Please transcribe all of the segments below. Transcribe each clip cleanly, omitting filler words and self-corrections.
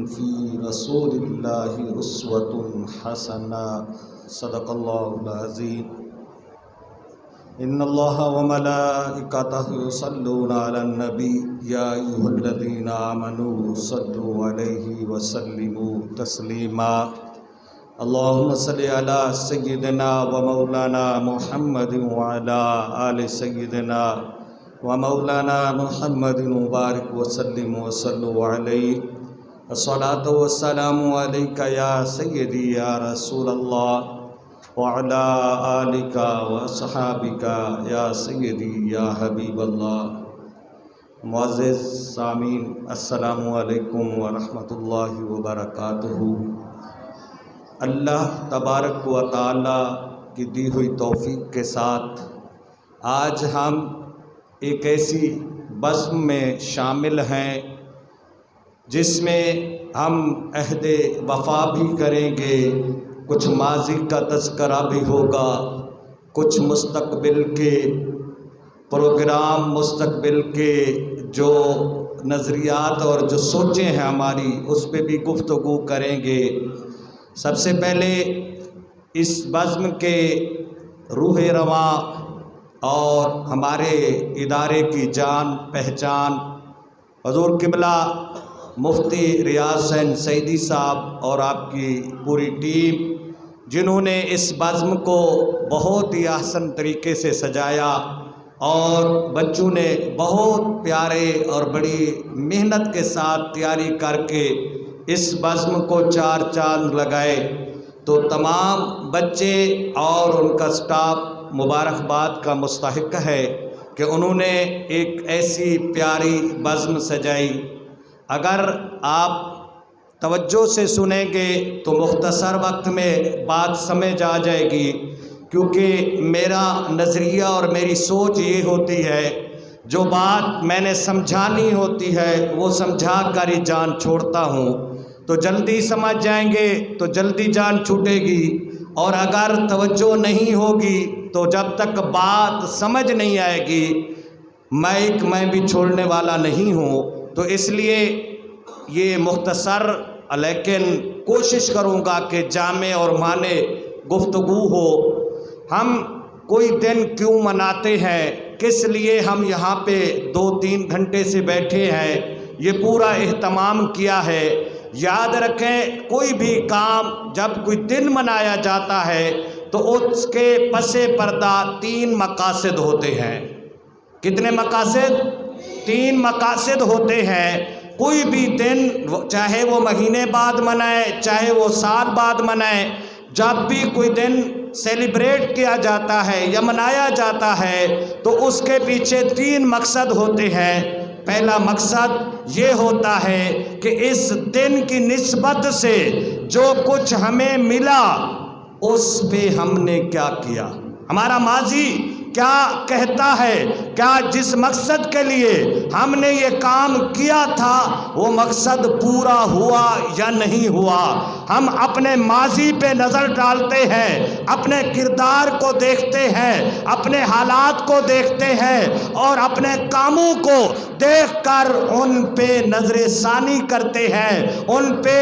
فی رسول اللہ اسوۃ حسنہ صدق اللہ العظیم۔ ان اللہ وملائکتہ یصلون علی النبی یا ایھا الذین آمنوا صلوا علیہ وسلموا تسلیما۔ اللہم صلی علی سیدنا و مولانا محمد وعلی آل سیدنا و مولانا محمد مبارک وسلم وصلوا علیہ۔ الصلاۃ والسلام علیک یا سیدی یا رسول اللہ وعلی آلک واصحابک یا سیدی یا حبیب اللہ۔ معزز سامعین، السلام علیکم ورحمۃ اللہ وبرکاتہ۔ اللہ تبارک و تعالی کی دی ہوئی توفیق کے ساتھ آج ہم ایک ایسی بزم میں شامل ہیں جس میں ہم عہد وفا بھی کریں گے، کچھ ماضی کا تذکرہ بھی ہوگا، کچھ مستقبل کے پروگرام، مستقبل کے جو نظریات اور جو سوچیں ہیں ہماری، اس پہ بھی گفتگو کریں گے۔ سب سے پہلے اس بزم کے روح رواں اور ہمارے ادارے کی جان پہچان حضور قبلہ مفتی ریاض حسین سعیدی صاحب اور آپ کی پوری ٹیم، جنہوں نے اس بزم کو بہت ہی احسن طریقے سے سجایا اور بچوں نے بہت پیارے اور بڑی محنت کے ساتھ تیاری کر کے اس بزم کو چار چاند لگائے، تو تمام بچے اور ان کا سٹاف مبارکباد کا مستحق ہے کہ انہوں نے ایک ایسی پیاری بزم سجائی۔ اگر آپ توجہ سے سنیں گے تو مختصر وقت میں بات سمجھ آ جائے گی، کیونکہ میرا نظریہ اور میری سوچ یہ ہوتی ہے، جو بات میں نے سمجھانی ہوتی ہے وہ سمجھا کر ہی جان چھوڑتا ہوں۔ تو جلدی سمجھ جائیں گے تو جلدی جان چھوٹے گی، اور اگر توجہ نہیں ہوگی تو جب تک بات سمجھ نہیں آئے گی میں بھی چھوڑنے والا نہیں ہوں۔ تو اس لیے یہ مختصر لیکن کوشش کروں گا کہ جامع اور معنی گفتگو ہو۔ ہم کوئی دن کیوں مناتے ہیں، کس لیے ہم یہاں پہ 2-3 گھنٹے سے بیٹھے ہیں، یہ پورا اہتمام کیا ہے۔ یاد رکھیں، کوئی بھی کام جب کوئی دن منایا جاتا ہے تو اس کے پس پردہ 3 مقاصد ہوتے ہیں۔ کتنے مقاصد؟ 3 مقاصد ہوتے ہیں۔ کوئی بھی دن، چاہے وہ مہینے بعد منائے چاہے وہ سال بعد منائے، جب بھی کوئی دن سیلیبریٹ کیا جاتا ہے یا منایا جاتا ہے تو اس کے پیچھے 3 مقصد ہوتے ہیں۔ پہلا مقصد یہ ہوتا ہے کہ اس دن کی نسبت سے جو کچھ ہمیں ملا اس پہ ہم نے کیا کیا، ہمارا ماضی کیا کہتا ہے، کیا جس مقصد کے لیے ہم نے یہ کام کیا تھا وہ مقصد پورا ہوا یا نہیں ہوا۔ ہم اپنے ماضی پہ نظر ڈالتے ہیں، اپنے کردار کو دیکھتے ہیں، اپنے حالات کو دیکھتے ہیں اور اپنے کاموں کو دیکھ کر ان پہ نظر ثانی کرتے ہیں، ان پہ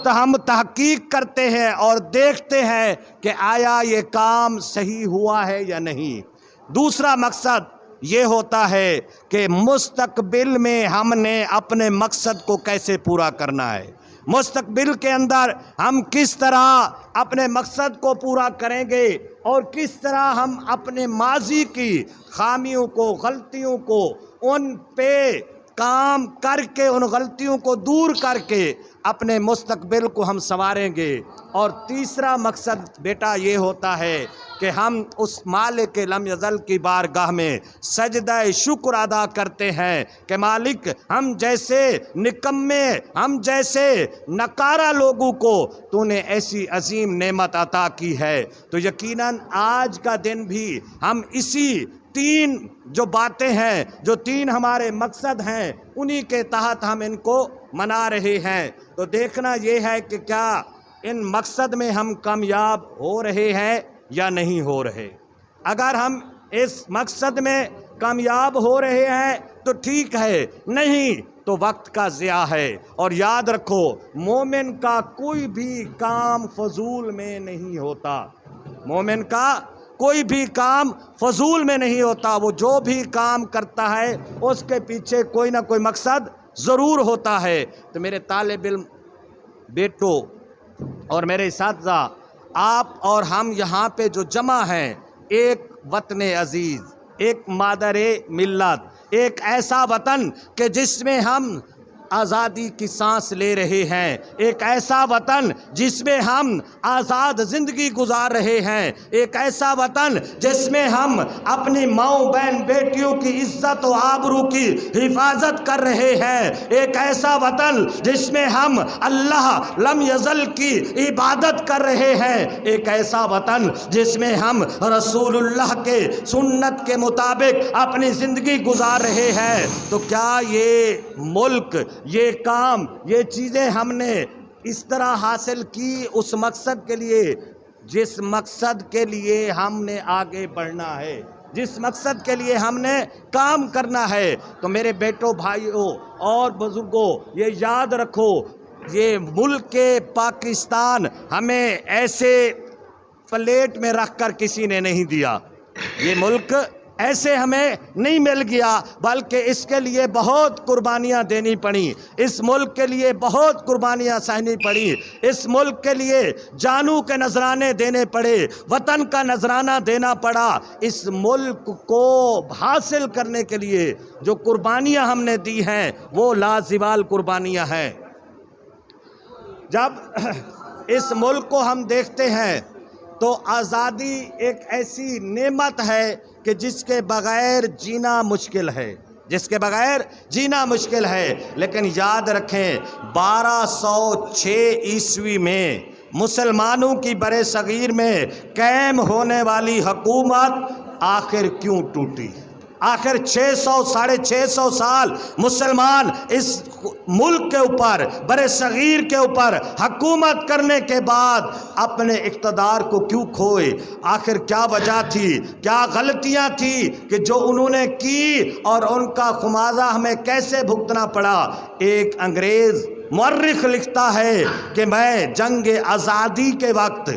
ہم تحقیق کرتے ہیں اور دیکھتے ہیں کہ آیا یہ کام صحیح ہوا ہے یا نہیں۔ دوسرا مقصد یہ ہوتا ہے کہ مستقبل میں ہم نے اپنے مقصد کو کیسے پورا کرنا ہے، مستقبل کے اندر ہم کس طرح اپنے مقصد کو پورا کریں گے اور کس طرح ہم اپنے ماضی کی خامیوں کو، غلطیوں کو، ان پہ کام کر کے، ان غلطیوں کو دور کر کے اپنے مستقبل کو ہم سنواریں گے۔ اور تیسرا مقصد بیٹا یہ ہوتا ہے کہ ہم اس مالک لم یزل کی بارگاہ میں سجدہ شکر ادا کرتے ہیں کہ مالک، ہم جیسے نکمے، ہم جیسے نکارہ لوگوں کو تو نے ایسی عظیم نعمت عطا کی ہے۔ تو یقیناً آج کا دن بھی ہم اسی 3 جو باتیں ہیں، جو 3 ہمارے مقصد ہیں، انہی کے تحت ہم ان کو منا رہے ہیں۔ تو دیکھنا یہ ہے کہ کیا ان مقصد میں ہم کامیاب ہو رہے ہیں یا نہیں ہو رہے۔ اگر ہم اس مقصد میں کامیاب ہو رہے ہیں تو ٹھیک ہے، نہیں تو وقت کا ضیاع ہے۔ اور یاد رکھو مومن کا کوئی بھی کام فضول میں نہیں ہوتا، مومن کا کوئی بھی کام فضول میں نہیں ہوتا، وہ جو بھی کام کرتا ہے اس کے پیچھے کوئی نہ کوئی مقصد ضرور ہوتا ہے۔ تو میرے طالب علم بیٹوں اور میرے اساتذہ، آپ اور ہم یہاں پہ جو جمع ہیں، ایک وطن عزیز، ایک مادر ملت، ایک ایسا وطن کہ جس میں ہم آزادی کی سانس لے رہے ہیں، ایک ایسا وطن جس میں ہم آزاد زندگی گزار رہے ہیں، ایک ایسا وطن جس میں ہم اپنی ماؤں بہن بیٹیوں کی عزت و آبرو کی حفاظت کر رہے ہیں، ایک ایسا وطن جس میں ہم اللہ لم یزل کی عبادت کر رہے ہیں، ایک ایسا وطن جس میں ہم رسول اللہ کے سنت کے مطابق اپنی زندگی گزار رہے ہیں۔ تو کیا یہ ملک، یہ کام، یہ چیزیں ہم نے اس طرح حاصل کی اس مقصد کے لیے جس مقصد کے لیے ہم نے آگے بڑھنا ہے، جس مقصد کے لیے ہم نے کام کرنا ہے؟ تو میرے بیٹوں، بھائیوں اور بزرگوں، یہ یاد رکھو، یہ ملک پاکستان ہمیں ایسے پلیٹ میں رکھ کر کسی نے نہیں دیا، یہ ملک ایسے ہمیں نہیں مل گیا، بلکہ اس کے لیے بہت قربانیاں دینی پڑیں، اس ملک کے لیے بہت قربانیاں سہنی پڑیں، اس ملک کے لیے جانوں کے نذرانے دینے پڑے، وطن کا نذرانہ دینا پڑا۔ اس ملک کو حاصل کرنے کے لیے جو قربانیاں ہم نے دی ہیں وہ لازوال قربانیاں ہیں۔ جب اس ملک کو ہم دیکھتے ہیں تو آزادی ایک ایسی نعمت ہے کہ جس کے بغیر جینا مشکل ہے، جس کے بغیر جینا مشکل ہے۔ لیکن یاد رکھیں 1206 عیسوی میں مسلمانوں کی برِ صغیر میں قائم ہونے والی حکومت آخر کیوں ٹوٹی؟ آخر 600 سال مسلمان اس ملک کے اوپر، برِ صغیر کے اوپر حکومت کرنے کے بعد اپنے اقتدار کو کیوں کھوئے؟ آخر کیا وجہ تھی؟ کیا غلطیاں تھی کہ جو انہوں نے کی اور ان کا خمیازہ ہمیں کیسے بھگتنا پڑا؟ ایک انگریز مورخ لکھتا ہے کہ میں جنگ آزادی کے وقت،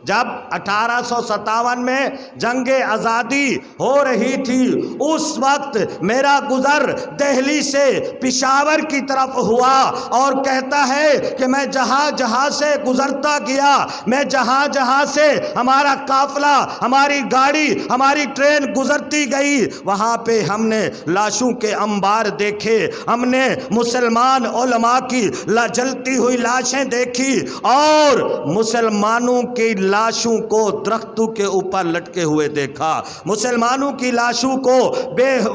جب 1857 میں جنگ آزادی ہو رہی تھی، اس وقت میرا گزر دہلی سے پشاور کی طرف ہوا، اور کہتا ہے کہ میں جہاں جہاں سے گزرتا گیا، میں جہاں جہاں سے ہمارا قافلہ، ہماری گاڑی، ہماری ٹرین گزرتی گئی، وہاں پہ ہم نے لاشوں کے انبار دیکھے، ہم نے مسلمان علماء کی جلتی ہوئی لاشیں دیکھی، اور مسلمانوں کی لاشوں کو درختوں کے اوپر لٹکے ہوئے دیکھا، مسلمانوں کی لاشوں کو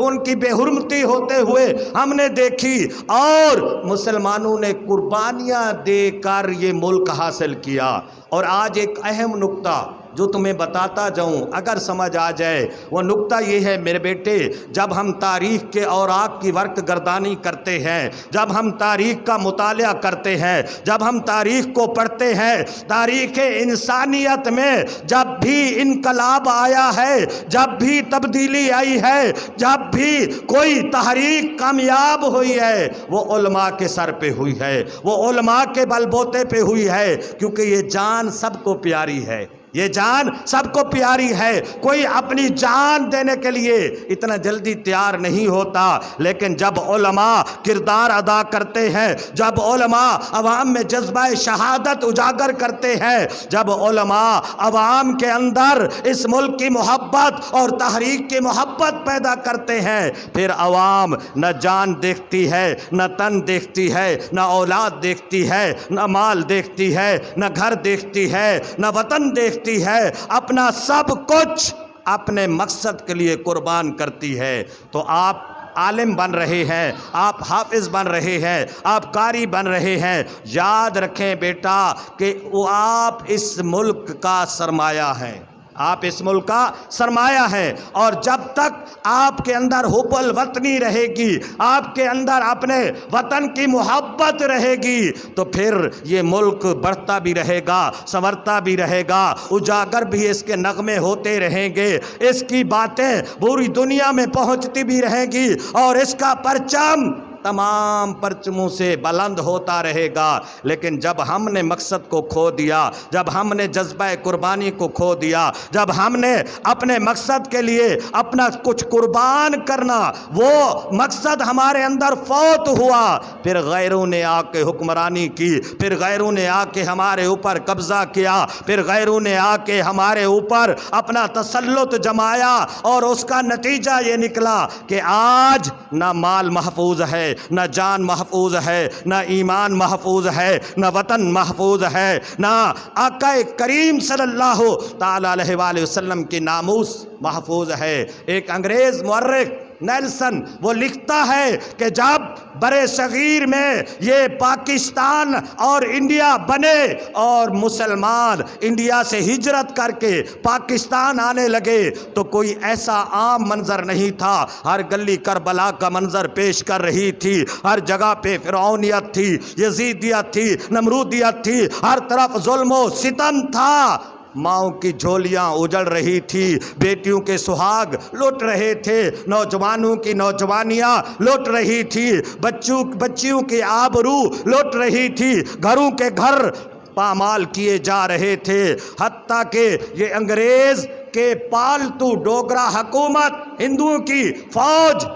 ان کی بے حرمتی ہوتے ہوئے ہم نے دیکھی، اور مسلمانوں نے قربانیاں دے کر یہ ملک حاصل کیا۔ اور آج ایک اہم نقطہ جو تمہیں بتاتا جاؤں، اگر سمجھ آ جائے، وہ نقطہ یہ ہے میرے بیٹے، جب ہم تاریخ کے اوراق کی ورق گردانی کرتے ہیں، جب ہم تاریخ کا مطالعہ کرتے ہیں، جب ہم تاریخ کو پڑھتے ہیں، تاریخ انسانیت میں جب بھی انقلاب آیا ہے، جب بھی تبدیلی آئی ہے، جب بھی کوئی تحریک کامیاب ہوئی ہے، وہ علماء کے سر پہ ہوئی ہے، وہ علماء کے بل بوتے پہ ہوئی ہے، کیونکہ یہ جان سب کو پیاری ہے، یہ جان سب کو پیاری ہے۔ کوئی اپنی جان دینے کے لیے اتنا جلدی تیار نہیں ہوتا، لیکن جب علماء کردار ادا کرتے ہیں، جب علماء عوام میں جذبہ شہادت اجاگر کرتے ہیں، جب علماء عوام کے اندر اس ملک کی محبت اور تحریک کی محبت پیدا کرتے ہیں، پھر عوام نہ جان دیکھتی ہے، نہ تن دیکھتی ہے، نہ اولاد دیکھتی ہے، نہ مال دیکھتی ہے، نہ گھر دیکھتی ہے، نہ وطن دیکھتی ہے، اپنا سب کچھ اپنے مقصد کے لیے قربان کرتی ہے۔ تو آپ عالم بن رہے ہیں، آپ حافظ بن رہے ہیں، آپ قاری بن رہے ہیں، یاد رکھیں بیٹا کہ آپ اس ملک کا سرمایہ ہیں، آپ اس ملک کا سرمایہ ہیں، اور جب تک آپ کے اندر حب الوطنی رہے گی، آپ کے اندر اپنے وطن کی محبت رہے گی، تو پھر یہ ملک بڑھتا بھی رہے گا، سنورتا بھی رہے گا، اجاگر بھی اس کے نغمے ہوتے رہیں گے، اس کی باتیں پوری دنیا میں پہنچتی بھی رہیں گی، اور اس کا پرچم تمام پرچموں سے بلند ہوتا رہے گا، لیکن جب ہم نے مقصد کو کھو دیا، جب ہم نے جذبہ قربانی کو کھو دیا، جب ہم نے اپنے مقصد کے لیے اپنا کچھ قربان کرنا، وہ مقصد ہمارے اندر فوت ہوا، پھر غیروں نے آ کے حکمرانی کی، پھر غیروں نے آ کے ہمارے اوپر قبضہ کیا، پھر غیروں نے آ کے ہمارے اوپر اپنا تسلط جمایا، اور اس کا نتیجہ یہ نکلا کہ آج نہ مال محفوظ ہے، نہ جان محفوظ ہے، نہ ایمان محفوظ ہے، نہ وطن محفوظ ہے، نہ آقا کریم صلی اللہ تعالی علیہ وآلہ وسلم کی ناموس محفوظ ہے۔ ایک انگریز مورخ نیلسن وہ لکھتا ہے کہ جب برِ صغیر میں یہ پاکستان اور انڈیا بنے اور مسلمان انڈیا سے ہجرت کر کے پاکستان آنے لگے تو کوئی ایسا عام منظر نہیں تھا، ہر گلی کربلا کا منظر پیش کر رہی تھی، ہر جگہ پہ فرعونیت تھی، یزیدیت تھی، نمرودیت تھی، ہر طرف ظلم و ستم تھا، ماؤں کی جھولیاں اجڑ رہی تھی، بیٹیوں کے سہاگ لٹ رہے تھے، نوجوانوں کی نوجوانیاں لٹ رہی تھی، بچیوں کی آبرو لٹ رہی تھی، گھروں کے گھر پامال کیے جا رہے تھے، حتیٰ کہ یہ انگریز کے پالتو ڈوگرا حکومت، ہندوؤں کی فوج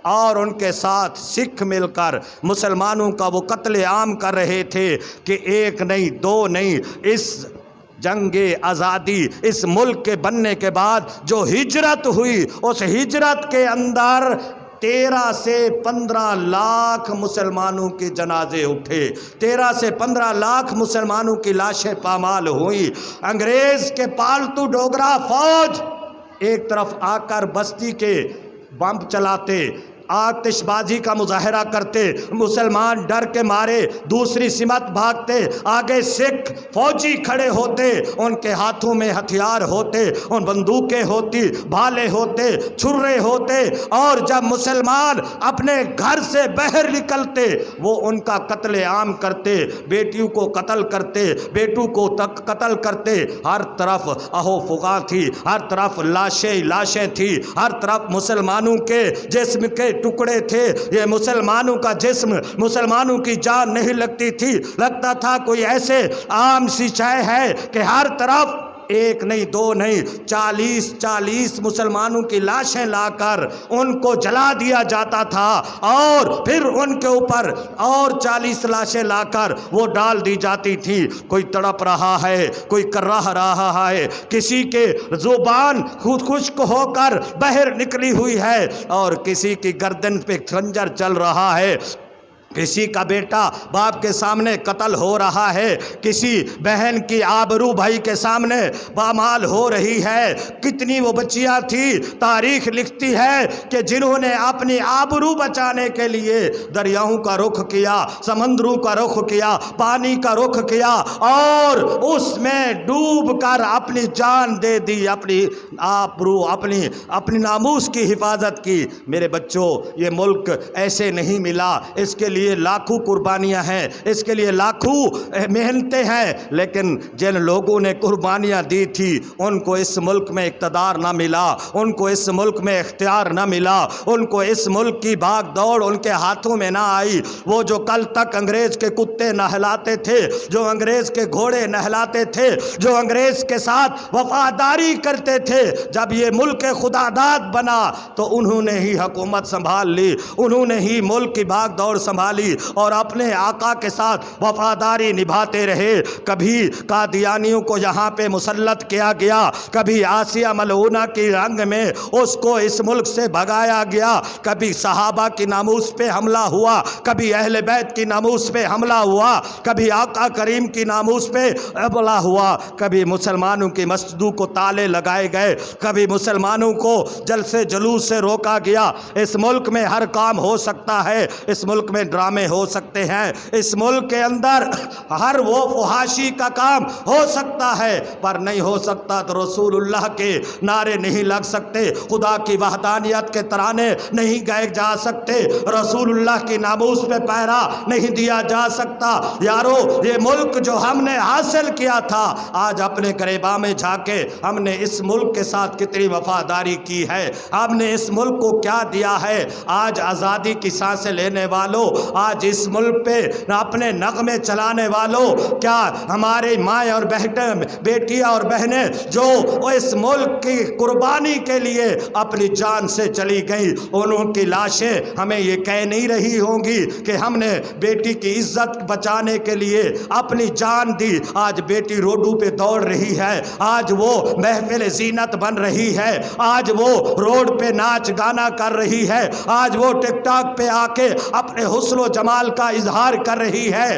اور ان کے ساتھ سکھ مل کر مسلمانوں کا وہ قتل عام کر رہے تھے کہ ایک نہیں دو نہیں، اس جنگ آزادی اس ملک کے بننے کے بعد جو ہجرت ہوئی، اس ہجرت کے اندر 13 سے 15 لاکھ مسلمانوں کے جنازے اٹھے، 13 سے 15 لاکھ مسلمانوں کی لاشیں پامال ہوئیں۔ انگریز کے پالتو ڈوگرا فوج ایک طرف آ کر بستی کے بم چلاتے، آتش بازی کا مظاہرہ کرتے، مسلمان ڈر کے مارے دوسری سمت بھاگتے، آگے سکھ فوجی کھڑے ہوتے، ان کے ہاتھوں میں ہتھیار ہوتے، ان بندوقیں ہوتی، بھالے ہوتے، چھرے ہوتے، اور جب مسلمان اپنے گھر سے باہر نکلتے وہ ان کا قتل عام کرتے، بیٹیوں کو قتل کرتے، بیٹوں کو قتل کرتے، ہر طرف اہو فغاں تھی، ہر طرف لاشیں تھی، ہر طرف مسلمانوں کے جسم کے ٹکڑے تھے، یہ مسلمانوں کا جسم، مسلمانوں کی جان نہیں لگتی تھی، لگتا تھا کوئی ایسے عام سی شے ہے کہ ہر طرف ایک نہیں دو نہیں 40 مسلمانوں کی لاشیں لا کر ان کو جلا دیا جاتا تھا، اور پھر ان کے اوپر اور 40 لاشیں لا کر وہ ڈال دی جاتی تھی۔ کوئی تڑپ رہا ہے، کوئی کر رہا ہے، کسی کے زبان خود خشک ہو کر باہر نکلی ہوئی ہے، اور کسی کی گردن پہ خنجر چل رہا ہے، کسی کا بیٹا باپ کے سامنے قتل ہو رہا ہے، کسی بہن کی آبرو بھائی کے سامنے پامال ہو رہی ہے۔ کتنی وہ بچیاں تھیں، تاریخ لکھتی ہے کہ جنہوں نے اپنی آبرو بچانے کے لیے دریاؤں کا رخ کیا، سمندروں کا رخ کیا، پانی کا رخ کیا، اور اس میں ڈوب کر اپنی جان دے دی، اپنی آبرو اپنی ناموس کی حفاظت کی۔ میرے بچوں، یہ ملک ایسے نہیں ملا، اس کے لیے لاکھوں قربانیاں ہیں، اس کے لیے لاکھوں محنتیں ہیں، لیکن جن لوگوں نے قربانیاں دی تھی ان کو اس ملک میں اقتدار نہ ملا، ان کو اس ملک میں اختیار نہ ملا، ان کو اس ملک کی بھاگ دوڑ ان کے ہاتھوں میں نہ آئی۔ وہ جو کل تک انگریز کے کتے نہلاتے تھے، جو انگریز کے گھوڑے نہلاتے تھے، جو انگریز کے ساتھ وفاداری کرتے تھے، جب یہ ملک خدا داد بنا تو انہوں نے ہی حکومت سنبھال لی، انہوں نے ہی ملک کی بھاگ دوڑ سنبھالی اور اپنے آقا کے ساتھ وفاداری نبھاتے رہے۔ کبھی قادیانیوں کو یہاں پہ مسلط کیا گیا، کبھی آسیہ ملعونہ کی رنگ میں اس کو اس ملک سے بھگایا گیا، کبھی صحابہ کی ناموس پہ حملہ ہوا، کبھی اہل بیت کی ناموس پہ حملہ ہوا، کبھی آقا کریم کی ناموس پہ حملہ ہوا، کبھی مسلمانوں کی مسجدوں کو تالے لگائے گئے، کبھی مسلمانوں کو جلسے جلوس سے روکا گیا۔ اس ملک میں ہر کام ہو سکتا ہے، اس ملک میں ڈرامے ہو سکتے ہیں، اس ملک کے اندر ہر وہ فحاشی کا کام ہو سکتا ہے، پر نہیں ہو سکتا تو رسول اللہ کے نعرے نہیں لگ سکتے، خدا کی وحدانیت کے ترانے نہیں گائے جا سکتے، رسول اللہ کی ناموس پہ پیرا نہیں دیا جا سکتا۔ یارو یہ ملک جو ہم نے حاصل کیا تھا، آج اپنے گریباں میں جا کے ہم نے اس ملک کے ساتھ کتنی وفاداری کی ہے، ہم نے اس ملک کو کیا دیا ہے۔ آج آزادی کی سانسیں لینے والوں، آج اس ملک پہ اپنے نغمے چلانے والوں، کیا ہمارے مائیں اور بیٹیاں اور بہنیں جو اس ملک کی قربانی کے لیے اپنی جان سے چلی گئیں، ان کی لاشیں ہمیں یہ کہہ نہیں رہی ہوں گی کہ ہم نے بیٹی کی عزت بچانے کے لیے اپنی جان دی۔ آج بیٹی روڈوں پہ دوڑ رہی ہے، آج وہ محفل زینت بن رہی ہے، آج وہ روڈ پہ ناچ گانا کر رہی ہے، آج وہ ٹک ٹاک پہ آ کے اپنے حسن و جمال کا اظہار کر رہی ہے۔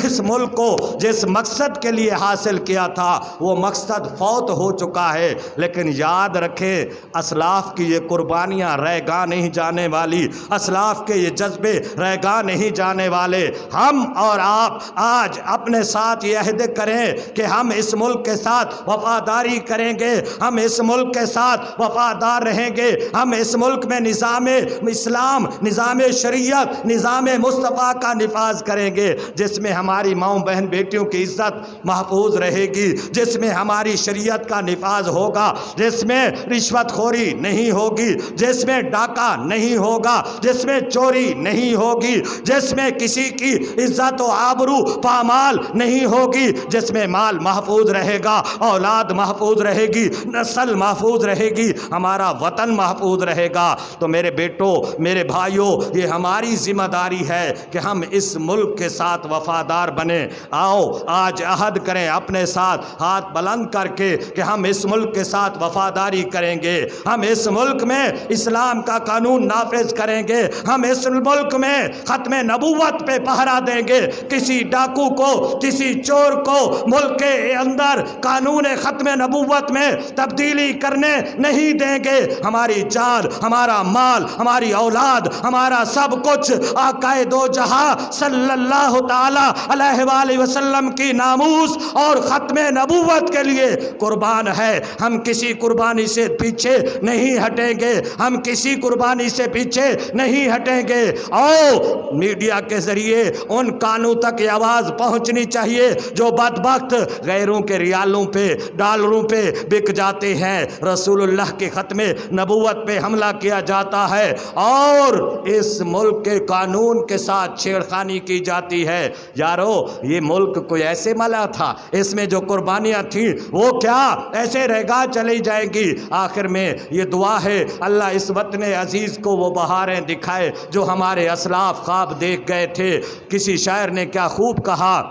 اس ملک کو جس مقصد کے لیے حاصل کیا تھا وہ مقصد فوت ہو چکا ہے، لیکن یاد رکھیں اسلاف کی یہ قربانیاں رہ گاہ نہیں جانے والی، اسلاف کے یہ جذبے رہ گاہ نہیں جانے والے۔ ہم اور آپ آج اپنے ساتھ یہ عہد کریں کہ ہم اس ملک کے ساتھ وفاداری کریں گے، ہم اس ملک کے ساتھ وفادار رہیں گے، ہم اس ملک میں نظام اسلام، نظام شریعت، نظام مصطفیٰ کا نفاذ کریں گے، جس میں ہماری ماؤں بہن بیٹیوں کی عزت محفوظ رہے گی، جس میں ہماری شریعت کا نفاذ ہوگا، جس میں رشوت خوری نہیں ہوگی، جس میں ڈاکہ نہیں ہوگا، جس میں چوری نہیں ہوگی، جس میں کسی کی عزت و آبرو پامال نہیں ہوگی، جس میں مال محفوظ رہے گا، اولاد محفوظ رہے گی، نسل محفوظ رہے گی، ہمارا وطن محفوظ رہے گا۔ تو میرے بیٹوں، میرے بھائیوں، یہ ہماری ذمہ داری ہے کہ ہم اس ملک کے ساتھ وفادار بنیں۔ آؤ آج عہد کریں اپنے ساتھ ہاتھ بلند کر کے کہ ہم اس ملک کے ساتھ وفاداری کریں گے، ہم اس ملک میں اسلام کا قانون نافذ کریں گے، ہم اس ملک میں ختم نبوت پہ پہرا دیں گے، کسی ڈاکو کو، کسی چور کو ملک کے اندر قانون ختم نبوت میں تبدیلی کرنے نہیں دیں گے۔ ہماری جان، ہمارا مال، ہماری اولاد، ہمارا سب کچھ آقا دو جہاں صلی اللہ تعالی علیہ وآلہ وسلم کی ناموس اور ختم نبوت کے لیے قربان ہے۔ ہم کسی قربانی سے پیچھے نہیں ہٹیں گے، ہم کسی قربانی سے پیچھے نہیں ہٹیں گے۔ اور میڈیا کے ذریعے ان کانوں تک یہ آواز پہنچنی چاہیے جو بدبخت غیروں کے ریالوں پہ، ڈالروں پہ بک جاتے ہیں، رسول اللہ کے ختم نبوت پہ حملہ کیا جاتا ہے اور اس ملک کے قانون کے ساتھ چھیڑخانی کی جاتی ہے۔ یارو یہ ملک کوئی ایسے ملا تھا، اس میں جو قربانیاں تھیں وہ کیا ایسے رہگاہ چلی جائیں گی؟ آخر میں یہ دعا ہے اللہ اس وطن عزیز کو وہ بہاریں دکھائے جو ہمارے اسلاف خواب دیکھ گئے تھے۔ کسی شاعر نے کیا خوب کہا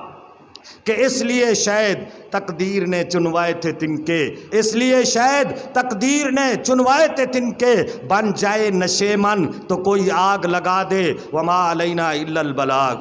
کہ اس لیے شاید تقدیر نے چنوائے تھے تنکے، اس لیے شاید تقدیر نے چنوائے تھے تنکے، بن جائے نشیمن تو کوئی آگ لگا دے، وما علینا الا البلاغ۔